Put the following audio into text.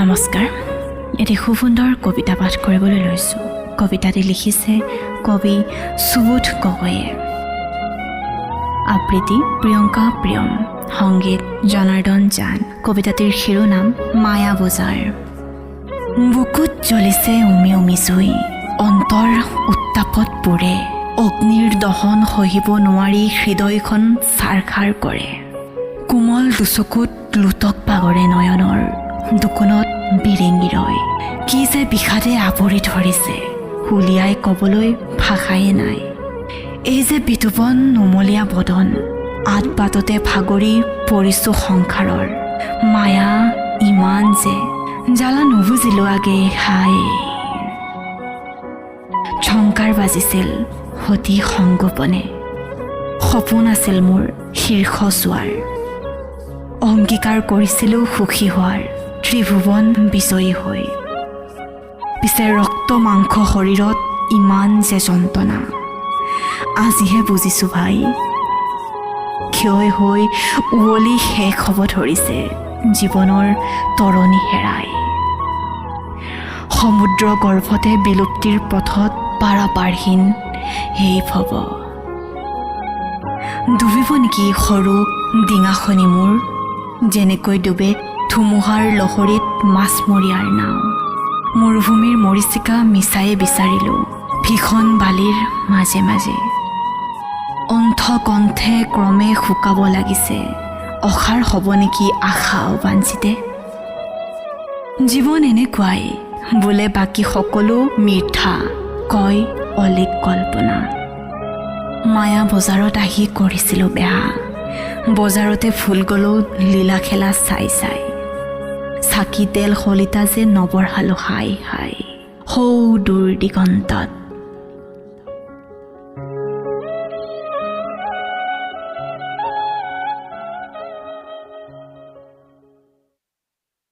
নমস্কাৰ এটি খুব সুন্দৰ কবিতা পাঠ কৰিবলৈ লৈছোঁ কবিতাটি লিখিছে কবি সুবোধ গগৈয়ে আবৃত্তি প্ৰিয়ংকা প্ৰিয়ম সংগীত জনাৰ্দন জান কবিতাটিৰ শিৰোনাম মায়া বজাৰ বুকুত জ্বলিছে উমি উমি জুই অন্তৰ উত্তাপত পুৰে অগ্নিৰ দহন সহিব নোৱাৰি হৃদয়খন ছাৰখাৰ কৰে কোমল দুচকুত লুটক বাগৰে নয়নৰ দুকুণত বিৰিঙি ৰয় কি যে বিষাদে আৱৰি ধৰিছে হুলিয়াই ক'বলৈ ভাষায়ে নাই এই যে বিতুপন নুমলীয়া বদন আঠ বাটতে ভাগৰি পৰিছো সংসাৰৰ মায়া ইমান যে জ্বালা নুবুজিলো আগে হাই ঝংকাৰ বাজিছিল সতি সংগোপনে সপোন আছিল মোৰ শীৰ্ষ চোৱাৰ অংগীকাৰ কৰিছিলোঁ সুখী হোৱাৰ ত্ৰিভুৱন বিজয়ী হৈ পিছে ৰক্ত মাংস শৰীৰত ইমান যে যন্ত্ৰণা আজিহে বুজিছোঁ ভাই ক্ষয় হৈ উৱলি শেষ হ'ব ধৰিছে জীৱনৰ তৰণি হেৰাই সমুদ্ৰ গৰ্ভতে বিলুপ্তিৰ পথত পাৰাপাৰহীন সেই ভৱ ডুবিব নেকি সৰু ডিঙাখনি মোৰ যেনেকৈ ডুবে ধুমুহাৰ লহৰীত মাছমৰীয়াৰ নাও মৰুভূমিৰ মৰিচিকা মিছায়ে বিচাৰিলোঁ ভীষণ বালিৰ মাজে মাজে অন্থ কণ্ঠে ক্ৰমে শুকাব লাগিছে অসাৰ হ'ব নেকি আশা অবাঞ্চিতে জীৱন এনেকুৱাই বোলে বাকী সকলো মিথ্যা কয় অলিক কল্পনা মায়া বজাৰত আহি কৰিছিলোঁ বেয়া বজাৰতে ফুল গ'লো লীলা খেলা চাই চাই চাকি তেল শলিতা যে নবঢ়ালো হাই হাই সৌ দূৰ দিগন্তত